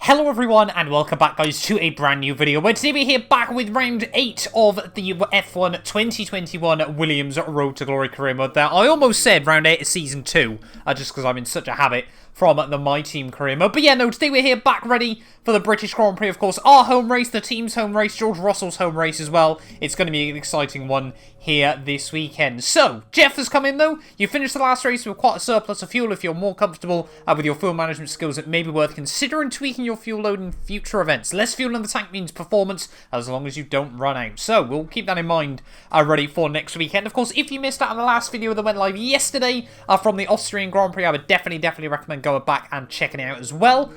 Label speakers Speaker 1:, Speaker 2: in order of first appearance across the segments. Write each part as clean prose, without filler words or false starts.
Speaker 1: Hello everyone and welcome back guys to a brand new video where today we're here back with round 8 of the F1 2021 Williams Road to Glory career mode there. I almost said round 8 of season 2 just because I'm in such a habit from the My Team career mode. But yeah, no, today we're here back ready for the British Grand Prix, of course, our home race, the team's home race, George Russell's home race as well. It's going to be an exciting one here this weekend. So, Jeff has come in though. You finished the last race with quite a surplus of fuel. If you're more comfortable with your fuel management skills, it may be worth considering tweaking your fuel load in future events. Less fuel in the tank means performance, as long as you don't run out. So, we'll keep that in mind ready for next weekend. Of course, if you missed out on the last video that went live yesterday from the Austrian Grand Prix, I would definitely recommend going back and checking it out as well.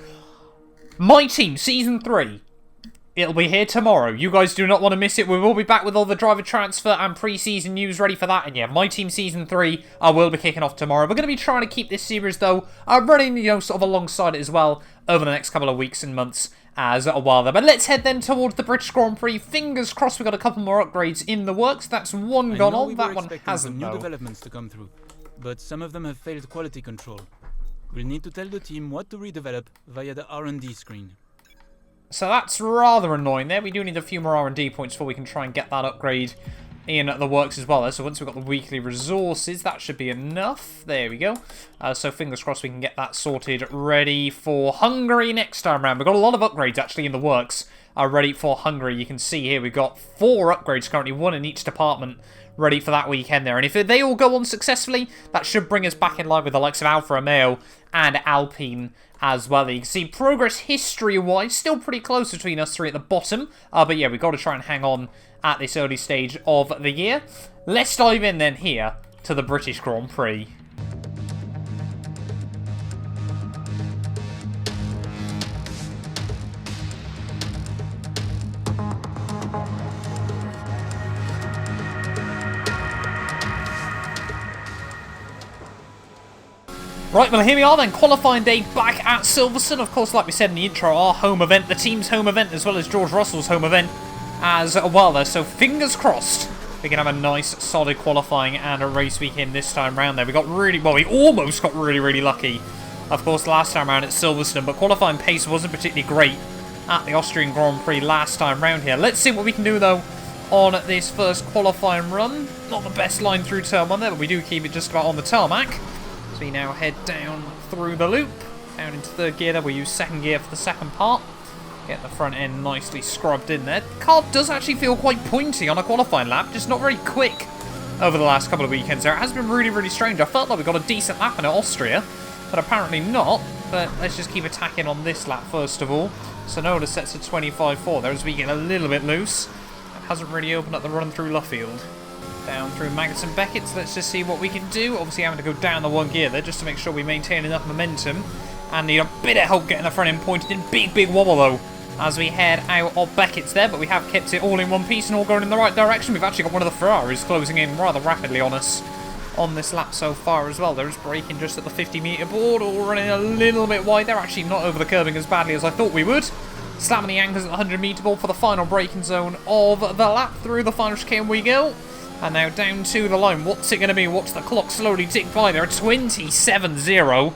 Speaker 1: My Team Season 3. It'll be here tomorrow. You guys do not want to miss it. We will be back with all the driver transfer and pre-season news ready for that. And yeah, My Team Season 3 will be kicking off tomorrow. We're going to be trying to keep this series, though, running, sort of alongside it as well over the next couple of weeks and months as well there. But let's head then towards the British Grand Prix. Fingers crossed we've got a couple more upgrades in the works. That's one gone on. That one hasn't,
Speaker 2: new developments to come through, but some of them have failed quality control. We'll need to tell the team what to redevelop via the R&D screen.
Speaker 1: So that's rather annoying there. We do need a few more R&D points before we can try and get that upgrade in the works as well. So once we've got the weekly resources, that should be enough. There we go. So fingers crossed we can get that sorted ready for Hungary next time round. We've got a lot of upgrades actually in the works ready for Hungary. You can see here we've got 4 upgrades currently, 1 in each department, ready for that weekend there. And if they all go on successfully, that should bring us back in line with the likes of Alfa Romeo and Alpine as well. You can see progress history-wise, still pretty close between us three at the bottom. But yeah, we've got to try and hang on at this early stage of the year. Let's dive in then here to the British Grand Prix. Right, well here we are then, qualifying day back at Silverstone. Of course, like we said in the intro, our home event, the team's home event, as well as George Russell's home event as well there. So fingers crossed we can have a nice, solid qualifying and a race weekend this time round there. We almost got really lucky, of course, last time round at Silverstone, but qualifying pace wasn't particularly great at the Austrian Grand Prix last time round here. Let's see what we can do, though, on this first qualifying run. Not the best line through turn 1 there, but we do keep it just about on the tarmac. We now head down through the loop, down into 3rd gear there. We'll use 2nd gear for the second part. Get the front end nicely scrubbed in there. The car does actually feel quite pointy on a qualifying lap, just not very quick over the last couple of weekends there. It has been really strange. I felt like we got a decent lap in Austria, but apparently not. But let's just keep attacking on this lap first of all. Sonoda sets to 25.4 there as we get a little bit loose. It hasn't really opened up the run through Luffield. Down through Maggots and Beckett's, let's just see what we can do. Obviously having to go down the 1 gear there just to make sure we maintain enough momentum. And need a bit of help getting the front end pointed in. Big wobble though as we head out of Beckett's there, but we have kept it all in one piece and all going in the right direction. We've actually got one of the Ferraris closing in rather rapidly on us on this lap so far as well. There is braking just at the 50-metre board, all running a little bit wide. They're actually not over the curbing as badly as I thought we would. Slamming the anchors at the 100-metre board for the final braking zone of the lap. Through the final chicane we go. And now down to the line. What's it going to be? Watch the clock slowly tick by there. 27.0.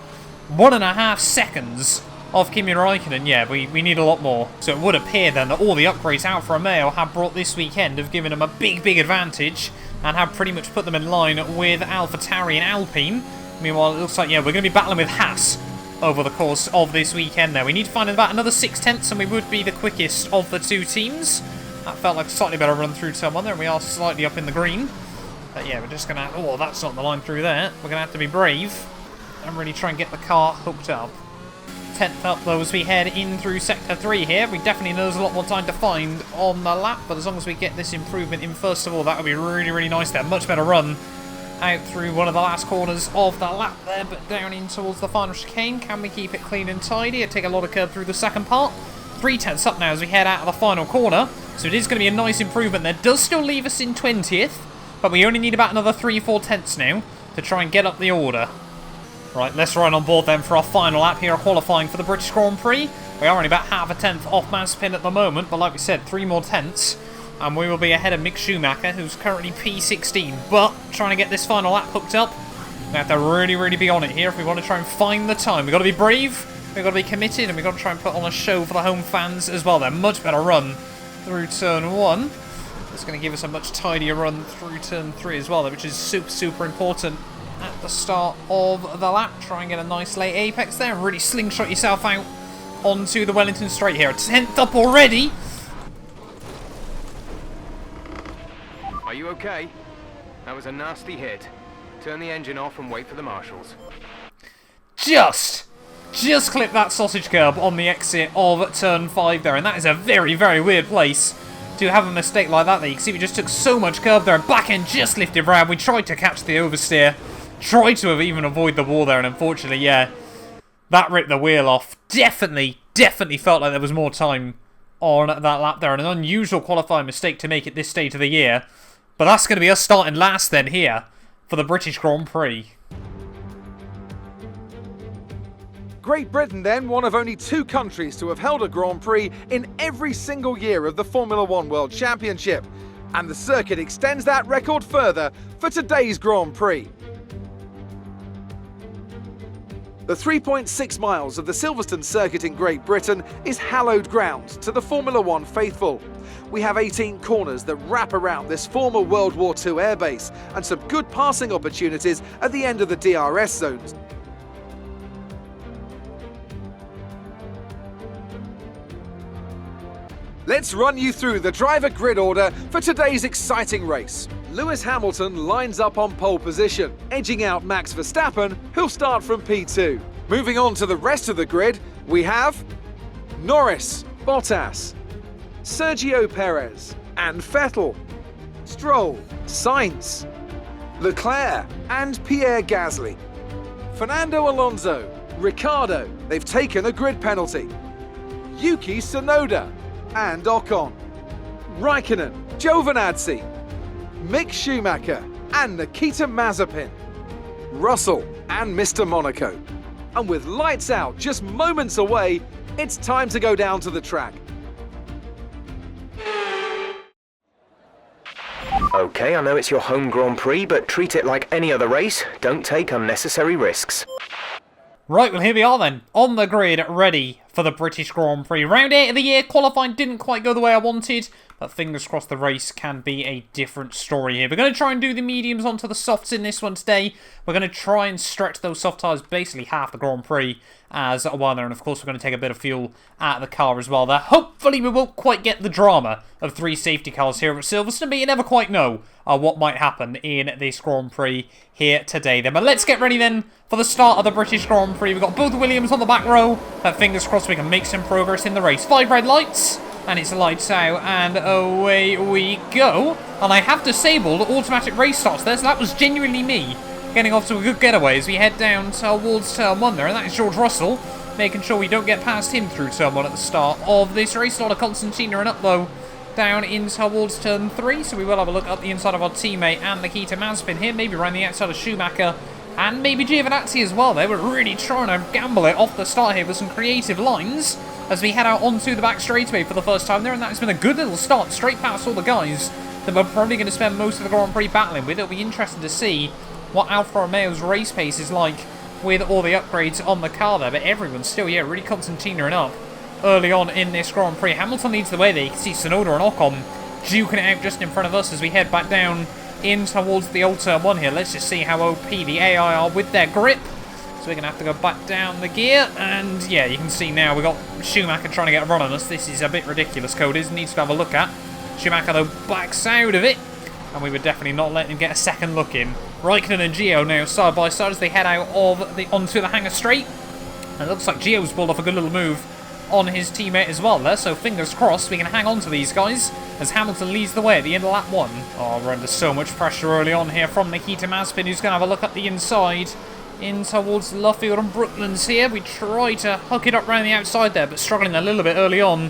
Speaker 1: 1.5 seconds off Kimi Räikkönen. Yeah, we need a lot more. So it would appear then that all the upgrades Alfa Romeo have brought this weekend have given them a big advantage and have pretty much put them in line with AlphaTauri and Alpine. Meanwhile, it looks like, yeah, we're going to be battling with Haas over the course of this weekend there. We need to find about another 6/10 and we would be the quickest of the 2 teams. That felt like a slightly better run through turn 1 there, and we are slightly up in the green. But yeah, we're just going to have... Oh, that's not the line through there. We're going to have to be brave and really try and get the car hooked up. 10th up, though, as we head in through Sector 3 here. We definitely know there's a lot more time to find on the lap, but as long as we get this improvement in first of all, that would be really nice there. Much better run out through one of the last corners of the lap there, but down in towards the final chicane. Can we keep it clean and tidy? Take a lot of curb through the second part. 3/10 up now as we head out of the final corner. So it is going to be a nice improvement there. Does still leave us in 20th, but we only need about another 3/4 now to try and get up the order. Right, let's run on board then for our final lap here, qualifying for the British Grand Prix. We are only about 0.5 tenth off Mazepin at the moment, but like we said, 3 more tenths, and we will be ahead of Mick Schumacher, who's currently P16. But trying to get this final lap hooked up, we have to really be on it here if we want to try and find the time. We've got to be brave. We've got to be committed, and we've got to try and put on a show for the home fans as well. They're much better run through turn 1. It's going to give us a much tidier run through turn 3 as well, which is super, super important at the start of the lap. Try and get a nice late apex there and really slingshot yourself out onto the Wellington straight here. 10th up already.
Speaker 3: Are you okay? That was a nasty hit. Turn the engine off and wait for the marshals.
Speaker 1: Just clip that sausage curb on the exit of turn 5 there, and that is a very, very weird place to have a mistake like that there. You can see we just took so much curb there, and back end just lifted round. We tried to catch the oversteer, tried to even avoid the wall there, and unfortunately, yeah, that ripped the wheel off. Definitely felt like there was more time on that lap there, and an unusual qualifying mistake to make at this stage of the year. But that's going to be us starting last then here for the British Grand Prix.
Speaker 4: Great Britain then, one of only 2 countries to have held a Grand Prix in every single year of the Formula 1 World Championship. And the circuit extends that record further for today's Grand Prix. The 3.6 miles of the Silverstone circuit in Great Britain is hallowed ground to the Formula 1 faithful. We have 18 corners that wrap around this former World War II airbase and some good passing opportunities at the end of the DRS zones. Let's run you through the driver grid order for today's exciting race. Lewis Hamilton lines up on pole position, edging out Max Verstappen, who'll start from P2. Moving on to the rest of the grid, we have Norris, Bottas, Sergio Perez and Vettel, Stroll, Sainz, Leclerc and Pierre Gasly, Fernando Alonso, Ricciardo, they've taken a grid penalty, Yuki Tsunoda and Ocon, Raikkonen, Giovinazzi, Mick Schumacher and Nikita Mazepin, Russell and Mr. Monaco. And with lights out just moments away, it's time to go down to the track.
Speaker 3: Okay, I know it's your home Grand Prix, but treat it like any other race. Don't take unnecessary risks.
Speaker 1: Right, well here we are then, on the grid, ready for the British Grand Prix. Round 8 of the year, qualifying didn't quite go the way I wanted, but fingers crossed the race can be a different story here. We're going to try and do the mediums onto the softs in this one today. We're going to try and stretch those soft tyres basically half the Grand Prix as well there, and of course we're going to take a bit of fuel out of the car as well there. Hopefully we won't quite get the drama of 3 safety cars here at Silverstone, but you never quite know what might happen in this Grand Prix here today then. But let's get ready then for the start of the British Grand Prix. We've got both Williams on the back row. Fingers crossed we can make some progress in the race. 5 red lights, and it's lights out, and away we go. And I have disabled automatic race starts there, so that was genuinely me getting off to a good getaway as we head down towards turn 1 there, and that is George Russell, making sure we don't get past him through turn 1 at the start of this race. A lot of Constantina and up though down in towards turn 3, so we will have a look up the inside of our teammate and Nikita Mazepin here, maybe around the outside of Schumacher and maybe Giovinazzi as well. They were really trying to gamble it off the start here with some creative lines as we head out onto the back straightaway for the first time there, and that's been a good little start straight past all the guys that we're probably going to spend most of the Grand Prix battling with. It'll be interesting to see what Alfa Romeo's race pace is like with all the upgrades on the car there, but everyone's still, yeah, really Constantina and up early on in this Grand Prix. Hamilton leads the way there. You can see Tsunoda and Ocon duking it out just in front of us as we head back down in towards the old turn 1 here. Let's just see how OP the AI are with their grip. So we're going to have to go back down the gear, and yeah, you can see now we've got Schumacher trying to get a run on us. This is a bit ridiculous, Coders. Needs to have a look at. Schumacher though backs out of it, and we were definitely not letting him get a second look in. Raikkonen and Gio now side by side as they head out of onto the hangar straight. And it looks like Gio's pulled off a good little move on his teammate as well there, so fingers crossed we can hang on to these guys as Hamilton leads the way at the end of lap 1. Oh, we're under so much pressure early on here from Nikita Mazepin, who's going to have a look up the inside in towards Luffield and Brooklands here. We try to hook it up around the outside there, but struggling a little bit early on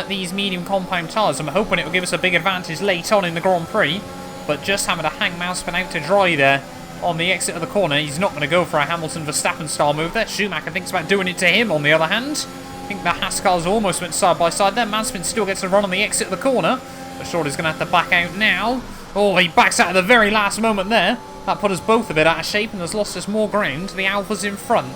Speaker 1: these medium compound tyres. I'm hoping it will give us a big advantage late on in the Grand Prix, but just having to hang Mazepin out to dry there on the exit of the corner. He's not going to go for a Hamilton-Verstappen style move there. Schumacher thinks about doing it to him on the other hand. I think the Haas cars almost went side by side there. Mazepin still gets a run on the exit of the corner, but Shorty's going to have to back out now. Oh, he backs out at the very last moment there. That put us both a bit out of shape and has lost us more ground. The Alfa's in front.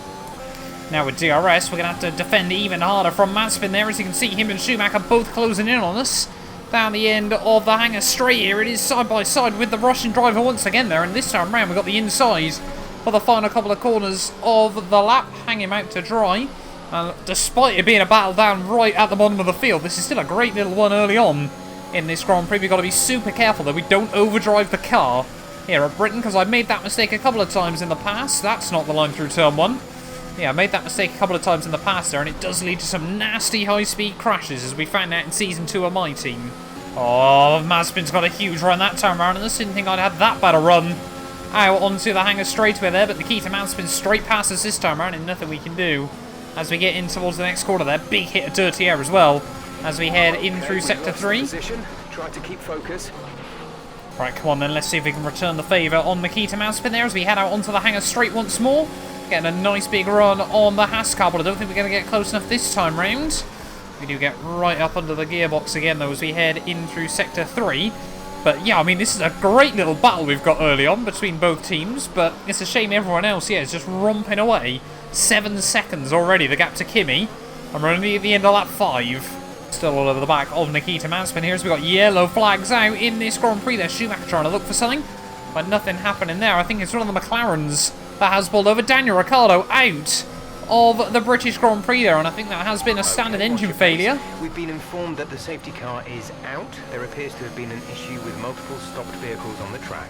Speaker 1: Now with DRS, we're going to have to defend even harder from Mazepin there. As you can see, him and Schumacher both closing in on us. Down the end of the hangar straight here. It is side by side with the Russian driver once again there. And this time around, we've got the inside for the final couple of corners of the lap. Hang him out to dry. Despite it being a battle down right at the bottom of the field, this is still a great little one early on in this Grand Prix. We've got to be super careful that we don't overdrive the car here at Britain, because I've made that mistake a couple of times in the past. That's not the line through turn 1. Yeah, I made that mistake a couple of times in the past there, and it does lead to some nasty high-speed crashes, as we found out in Season 2 of my team. Oh, Mazepin's got a huge run that time around, and I didn't think I'd have that bad a run out onto the hangar straightaway there, but Nikita Mazepin straight past us this time around, and nothing we can do as we get in towards the next corner there. Big hit of dirty air as well, as we head in through Sector 3.
Speaker 3: Try to keep focus.
Speaker 1: Right, come on then, let's see if we can return the favour on Nikita Mazepin there as we head out onto the hangar straight once more. Getting a nice big run on the Haas car, but I don't think we're going to get close enough this time round. We do get right up under the gearbox again though as we head in through Sector 3. But yeah, I mean, this is a great little battle we've got early on between both teams, but it's a shame everyone else, yeah, is just romping away. 7 seconds already, the gap to Kimi. And we're only at the end of lap 5. Still all over the back of Nikita Mazepin here as we've got yellow flags out in this Grand Prix there. Schumacher trying to look for something, but nothing happening there. I think it's one of the McLarens that has pulled over. Daniel Ricciardo out of the British Grand Prix there, and I think that has been a standard engine failure.
Speaker 3: We've been informed that the safety car is out. There appears to have been an issue with multiple stopped vehicles on the track.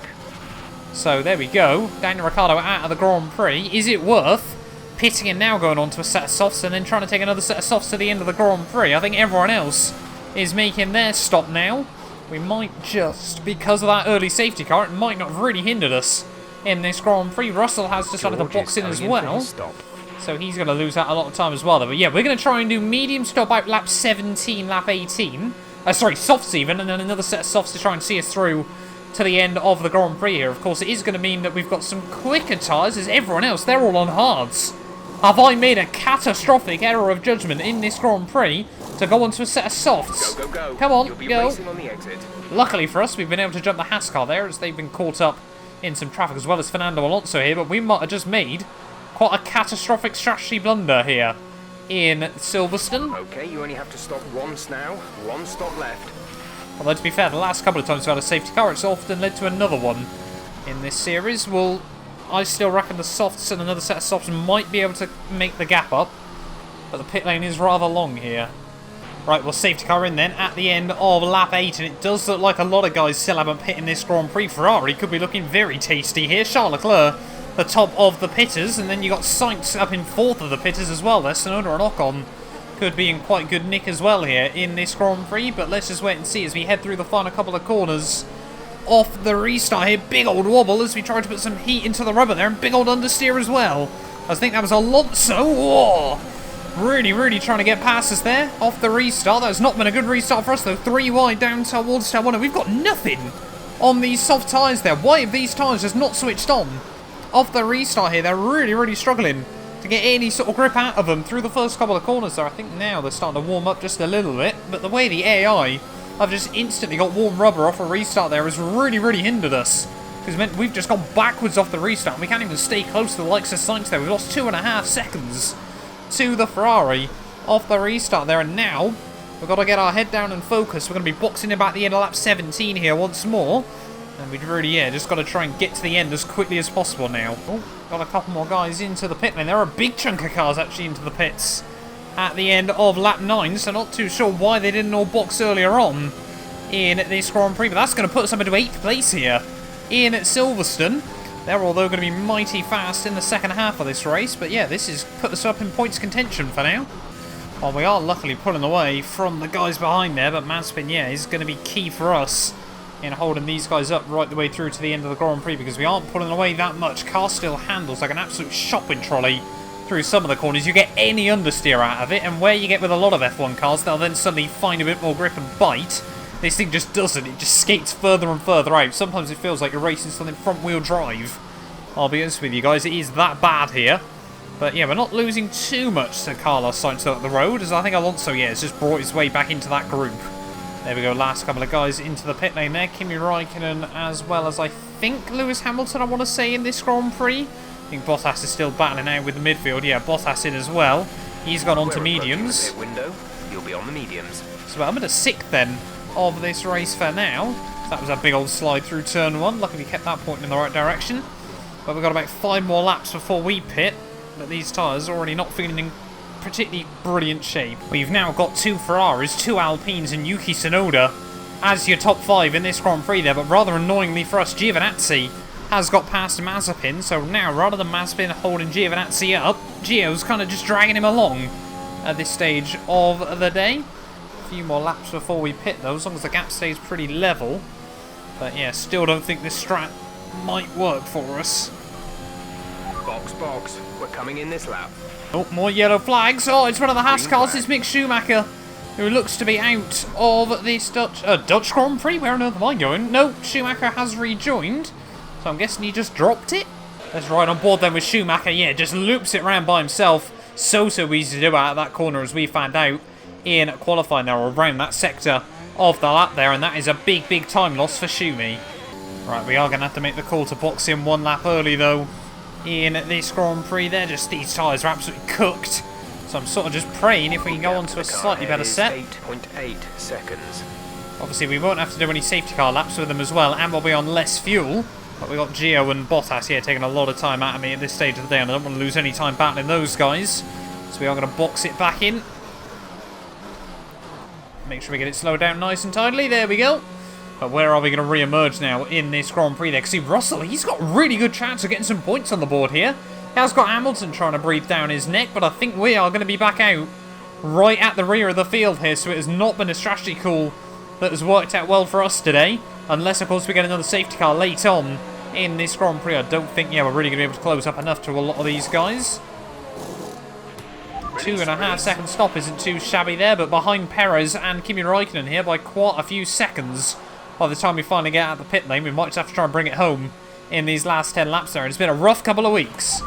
Speaker 1: So there we go. Daniel Ricciardo out of the Grand Prix. Is it worth pitting and now going on to a set of softs and then trying to take another set of softs to the end of the Grand Prix? I think everyone else is making their stop now. We might just, because of that early safety car, it might not have really hindered us in this Grand Prix. Russell has decided to box in as well, so he's going to lose out a lot of time as well. But yeah, we're going to try and do medium stop out lap 17, lap 18. Sorry, softs even, and then another set of softs to try and see us through to the end of the Grand Prix here. Of course, it is going to mean that we've got some quicker tyres as everyone else, they're all on hards. Have I made a catastrophic error of judgment in this Grand Prix to go onto a set of softs?
Speaker 3: Go, go, go.
Speaker 1: Come on,
Speaker 3: You'll be
Speaker 1: go.
Speaker 3: racing on the exit.
Speaker 1: Luckily for us, we've been able to jump the Haas car there as they've been caught up in some traffic, as well as Fernando Alonso here, but we might have just made quite a catastrophic strategy blunder here in Silverstone.
Speaker 3: Okay, you only have to stop once now. One stop left.
Speaker 1: Although, to be fair, the last couple of times we've had a safety car, it's often led to another one in this series. Well, I still reckon the softs and another set of softs might be able to make the gap up, but the pit lane is rather long here. Right, well, safety car in then at the end of lap 8, and it does look like a lot of guys still haven't pit in this Grand Prix. Ferrari could be looking very tasty here. Charles Leclerc, the top of the pitters, and then you got Sainz up in 4th of the pitters as well there. Tsunoda and Ocon could be in quite good nick as well here in this Grand Prix, but let's just wait and see as we head through the final couple of corners off the restart here. Big old wobble as we try to put some heat into the rubber there, and big old understeer as well. I think that was Alonso. Whoa. Really trying to get past us there off the restart. That has not been a good restart for us though. 3 wide down towards turn 1, and we've got nothing on these soft tyres there. Why have these tyres just not switched on off the restart here? They're really struggling to get any sort of grip out of them through the first couple of corners there. I think now they're starting to warm up just a little bit, but the way the AI have just instantly got warm rubber off a restart there has really hindered us, because we've just gone backwards off the restart and we can't even stay close to the likes of Sainz there. We've lost 2.5 seconds to the Ferrari off the restart there, and now we've got to get our head down and focus. We're going to be boxing about the end of lap 17 here once more, and we've really, just got to try and get to the end as quickly as possible now. Oh, got a couple more guys into the pit lane. There are a big chunk of cars actually into the pits at the end of lap 9, so not too sure why they didn't all box earlier on in this Grand Prix, but that's going to put us up into 8th place here in Silverstone. They're although going to be mighty fast in the second half of this race, but yeah, this has put us up in points contention for now. Well, we are luckily pulling away from the guys behind there, but Mazepin, is going to be key for us in holding these guys up right the way through to the end of the Grand Prix, because we aren't pulling away that much. Car still handles like an absolute shopping trolley through some of the corners. You get any understeer out of it, and where you get with a lot of F1 cars, they'll then suddenly find a bit more grip and bite. This thing just doesn't. It just skates further and further out. Sometimes it feels like you're racing something front-wheel drive. I'll be honest with you guys, it is that bad here. But yeah, we're not losing too much to Carlos Sainz up the road, as I think Alonso, has just brought his way back into that group. There we go, last couple of guys into the pit lane there. Kimi Raikkonen, as well as I think Lewis Hamilton, I want to say, in this Grand Prix. I think Bottas is still battling out with the midfield. Yeah, Bottas in as well. He's gone on to mediums.
Speaker 3: Window. You'll be on the mediums.
Speaker 1: So I'm at a 6th then of this race for now. So that was a big old slide through turn 1. Luckily kept that point in the right direction. But we've got about 5 more laps before we pit. But these tyres are already not feeling in particularly brilliant shape. We've now got 2 Ferraris, 2 Alpines and Yuki Tsunoda as your top 5 in this Grand Prix there. But rather annoyingly for us, Giovinazzi has got past Mazepin. So now rather than Mazepin holding Giovinazzi up, Gio's kind of just dragging him along at this stage of the day. A few more laps before we pit though, as long as the gap stays pretty level. But yeah, still don't think this strat might work for us.
Speaker 3: Box. We're coming in this lap.
Speaker 1: Oh, more yellow flags. Oh, it's one of the Haas cars. It's Mick Schumacher, who looks to be out of this Dutch Grand Prix. Where on earth am I going? No, Schumacher has rejoined. So I'm guessing he just dropped it. Let's ride on board then with Schumacher. Yeah, just loops it around by himself. So easy to do out of that corner, as we found out in qualifying there, or around that sector of the lap there. And that is a big time loss for Schumi. Right, we are going to have to make the call to box in 1 lap early though in this Grand Prix there. Just these tyres are absolutely cooked. So I'm sort of just praying if we can go on to a slightly better set.
Speaker 3: 8.8 seconds.
Speaker 1: Obviously we won't have to do any safety car laps with them as well, and we'll be on less fuel. But we've got Gio and Bottas here taking a lot of time out of me at this stage of the day, and I don't want to lose any time battling those guys. So we are going to box it back in. Make sure we get it slowed down nice and tidily. There we go. But where are we going to re-emerge now in this Grand Prix there? Because see, Russell, he's got a really good chance of getting some points on the board here. He has got Hamilton trying to breathe down his neck, but I think we are going to be back out right at the rear of the field here. So it has not been a strategy call that has worked out well for us today. Unless, of course, we get another safety car late on in this Grand Prix. I don't think, yeah, we're really going to be able to close up enough to a lot of these guys. 2.5 second stop isn't too shabby there, but behind Perez and Kimi Räikkönen here by quite a few seconds. By the time we finally get out of the pit lane, we might just have to try and bring it home in these last 10 laps there. And it's been a rough couple of weeks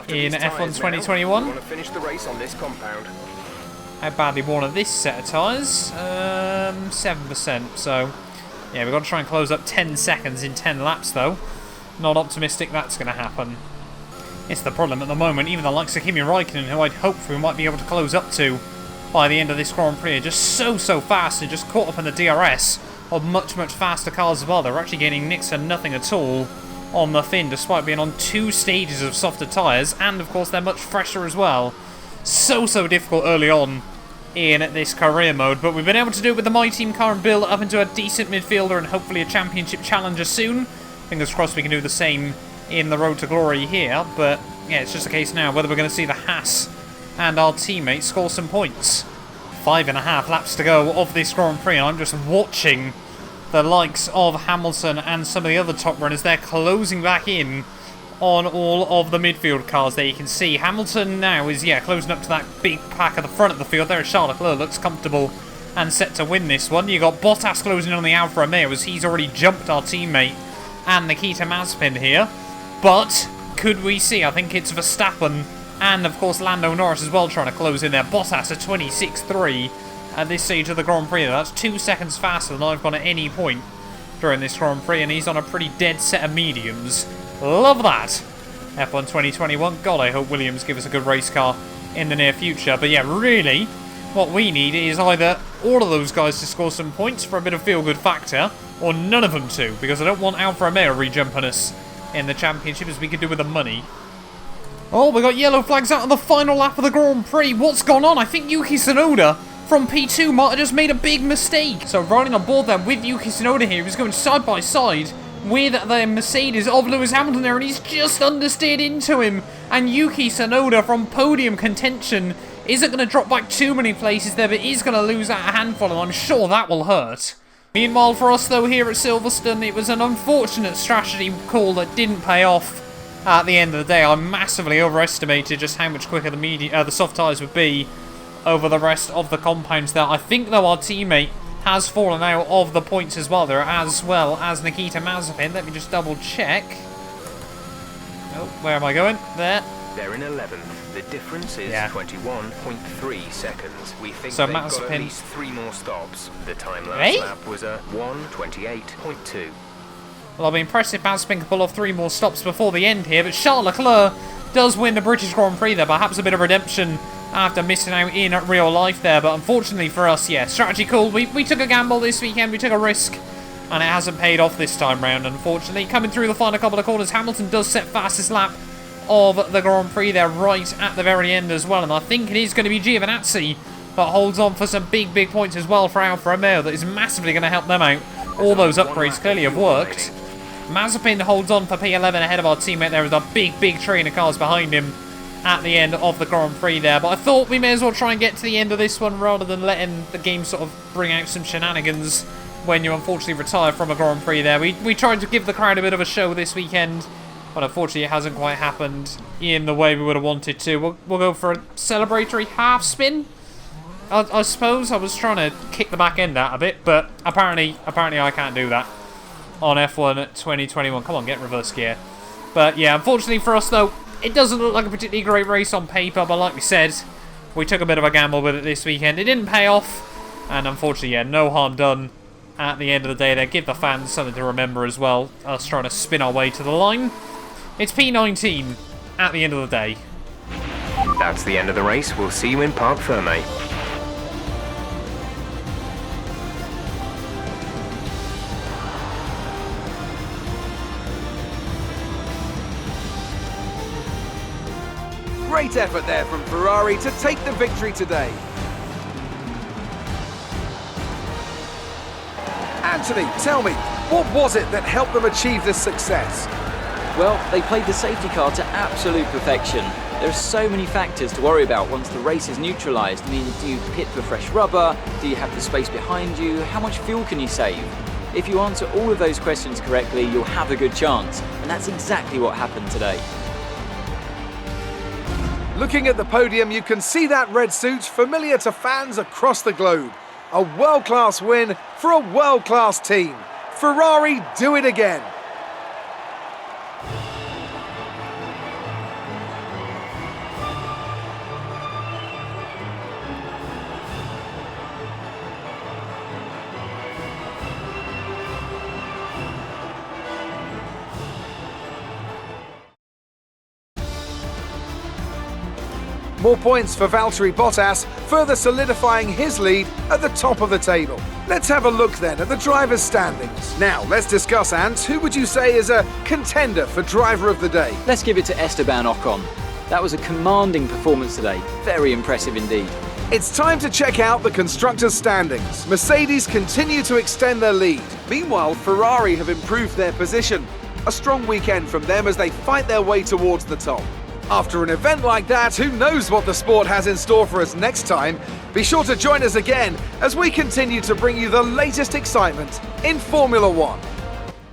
Speaker 1: in F1 2021.
Speaker 3: Want to finish the race on this compound.
Speaker 1: How badly worn are this set of tyres? 7%, so yeah, we've got to try and close up 10 seconds in 10 laps though. Not optimistic that's going to happen. It's the problem at the moment. Even the likes of Kimi Räikkönen, who I'd hoped we might be able to close up to by the end of this Grand Prix, are just so fast and just caught up in the DRS of much faster cars as well. They're actually getting next to nothing at all on the fin, despite being on 2 stages of softer tyres, and of course they're much fresher as well. So difficult early on in this career mode, but we've been able to do it with the My Team car and build up into a decent midfielder and hopefully a championship challenger soon. Fingers crossed we can do the same in the road to glory here, but yeah, it's just a case now whether we're going to see the Haas and our teammates score some points. 5.5 laps to go of this Grand Prix, and I'm just watching the likes of Hamilton and some of the other top runners. They're closing back in on all of the midfield cars there. You can see Hamilton now is, yeah, closing up to that big pack at the front of the field. There is Charles Leclerc, looks comfortable and set to win this one. You got Bottas closing in on the Alfa Romeo as he's already jumped our teammate and Nikita Mazepin here. But could we see, I think it's Verstappen and of course Lando Norris as well trying to close in there. Bottas at 26.3 at this stage of the Grand Prix. That's 2 seconds faster than I've gone at any point during this Grand Prix, and he's on a pretty dead set of mediums. Love that. F1 2021. God, I hope Williams give us a good race car in the near future. But yeah, really, what we need is either all of those guys to score some points for a bit of feel-good factor, or none of them to, because I don't want Alfa Romeo re-jumping us in the championship as we could do with the money. Oh, we got yellow flags out on the final lap of the Grand Prix. What's gone on? I think Yuki Tsunoda from P2 might have just made a big mistake. So riding on board then with Yuki Tsunoda here, he was going side by side with the Mercedes of Lewis Hamilton there, and he's just understeered into him. And Yuki Tsunoda from podium contention isn't going to drop back too many places there, but he's going to lose out a handful, and I'm sure that will hurt. Meanwhile, for us though here at Silverstone, it was an unfortunate strategy call that didn't pay off at the end of the day. I massively overestimated just how much quicker the soft tyres would be over the rest of the compounds there. I think though our teammate has fallen out of the points as well there, as well as Nikita Mazepin. Let me just double check. Oh, where am I going? There.
Speaker 3: They're in 11th. The difference is 21.3 seconds. We think
Speaker 1: so
Speaker 3: they've
Speaker 1: Mazepin
Speaker 3: got at least 3 more stops. The time last lap was a 1:28.2.
Speaker 1: Well, I'll be impressed if Mazepin can pull off 3 more stops before the end here, but Charles Leclerc does win the British Grand Prix there. Perhaps a bit of redemption after missing out in real life there, but unfortunately for us, yeah, strategy call. We took a gamble this weekend, we took a risk, and it hasn't paid off this time round, unfortunately. Coming through the final couple of corners, Hamilton does set fastest lap of the Grand Prix there right at the very end as well, and I think it is going to be Giovinazzi that holds on for some big points as well for Alfa Romeo. That is massively going to help them out. All those upgrades clearly have worked. Mazepin holds on for P11 ahead of our teammate there with a big train of cars behind him at the end of the Grand Prix there. But I thought we may as well try and get to the end of this one rather than letting the game sort of bring out some shenanigans when you unfortunately retire from a Grand Prix there. We tried to give the crowd a bit of a show this weekend, but unfortunately it hasn't quite happened in the way we would have wanted to. We'll go for a celebratory half spin. I suppose I was trying to kick the back end out a bit, but apparently I can't do that on F1 2021. Come on, get reverse gear. But yeah, unfortunately for us though, it doesn't look like a particularly great race on paper, but like we said, we took a bit of a gamble with it this weekend. It didn't pay off, and unfortunately, yeah, no harm done at the end of the day there. Give the fans something to remember as well, us trying to spin our way to the line. It's P19 at the end of the day.
Speaker 3: That's the end of the race. We'll see you in Parc Ferme.
Speaker 4: Great effort there from Ferrari to take the victory today. Anthony, tell me, what was it that helped them achieve this success?
Speaker 5: Well, they played the safety car to absolute perfection. There are so many factors to worry about once the race is neutralised. I mean, do you pit for fresh rubber? Do you have the space behind you? How much fuel can you save? If you answer all of those questions correctly, you'll have a good chance. And that's exactly what happened today.
Speaker 4: Looking at the podium, you can see that red suit familiar to fans across the globe. A world-class win for a world-class team. Ferrari do it again. More points for Valtteri Bottas, further solidifying his lead at the top of the table. Let's have a look then at the drivers' standings. Now, let's discuss, Ant, who would you say is a contender for driver of the day?
Speaker 5: Let's give it to Esteban Ocon. That was a commanding performance today. Very impressive indeed.
Speaker 4: It's time to check out the constructors' standings. Mercedes continue to extend their lead. Meanwhile, Ferrari have improved their position. A strong weekend from them as they fight their way towards the top. After an event like that, who knows what the sport has in store for us next time? Be sure to join us again as we continue to bring you the latest excitement in Formula One.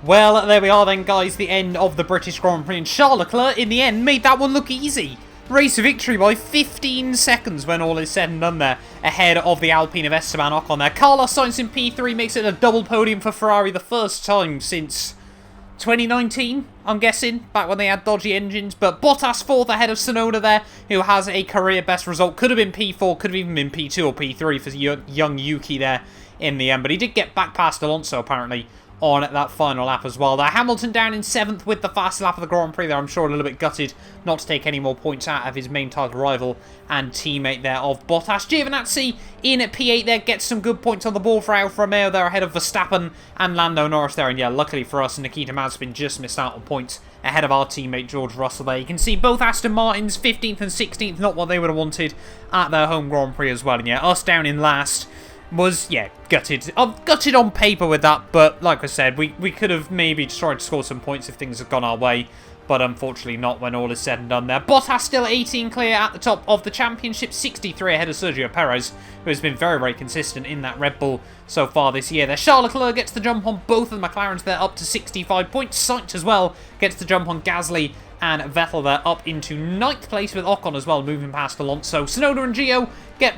Speaker 1: Well, there we are then, guys, the end of the British Grand Prix, and Charles Leclerc, in the end, made that one look easy. Race victory by 15 seconds when all is said and done there, ahead of the Alpine of Esteban Ocon there. Carlos Sainz in P3 makes it a double podium for Ferrari, the first time since 2019, I'm guessing, back when they had dodgy engines. But Bottas fourth ahead of Tsunoda there, who has a career best result. Could have been P4, could have even been P2 or P3 for young Yuki there in the end. But he did get back past Alonso, apparently, on that final lap as well. There, Hamilton down in 7th with the fast lap of the Grand Prix there. I'm sure a little bit gutted not to take any more points out of his main target rival and teammate there of Bottas. Giovinazzi in at P8 there, gets some good points on the board for Alfa Romeo there ahead of Verstappen and Lando Norris there. And yeah, luckily for us, Nikita Mazepin just missed out on points ahead of our teammate George Russell there. You can see both Aston Martins 15th and 16th, not what they would have wanted at their home Grand Prix as well. And yeah, us down in last was, yeah, gutted. I'm gutted on paper with that, but like I said, we could have maybe tried to score some points if things had gone our way, but unfortunately not when all is said and done there. Bottas still 18 clear at the top of the championship, 63 ahead of Sergio Perez, who has been very consistent in that Red Bull so far this year. There, Charles Leclerc gets the jump on both of the McLarens there, up to 65 points. Sainz as well gets the jump on Gasly and Vettel there, up into 9th place with Ocon as well, moving past Alonso. Tsunoda and Gio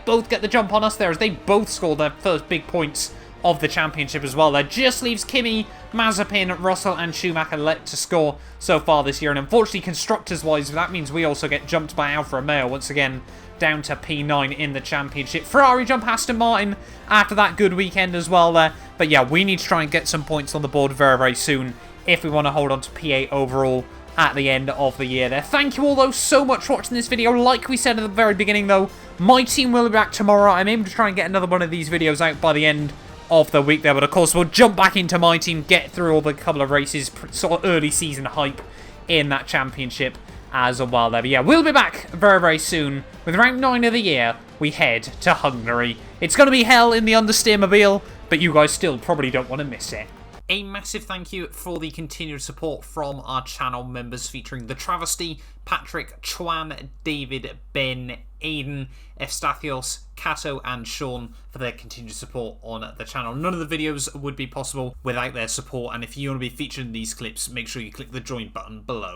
Speaker 1: both get the jump on us there as they both score their first big points of the championship as well. That just leaves Kimi, Mazepin, Russell and Schumacher left to score so far this year. And unfortunately, constructors-wise, that means we also get jumped by Alfa Romeo once again, down to P9 in the championship. Ferrari jump Aston Martin after that good weekend as well there. But yeah, we need to try and get some points on the board very soon if we want to hold on to P8 overall at the end of the year there. Thank you all, though, so much for watching this video. Like we said at the very beginning, though, my team will be back tomorrow. I'm aiming to try and get another one of these videos out by the end of the week there. But, of course, we'll jump back into my team, get through all the couple of races, sort of early season hype in that championship as well there. But, yeah, we'll be back very, very soon. With round 9 of the year, we head to Hungary. It's going to be hell in the understeermobile, but you guys still probably don't want to miss it. A massive thank you for the continued support from our channel members, featuring The Travesty, Patrick, Chuan, David, Ben, Aiden, Efstathios, Kato and Sean for their continued support on the channel. None of the videos would be possible without their support, and if you want to be featured in these clips, make sure you click the join button below.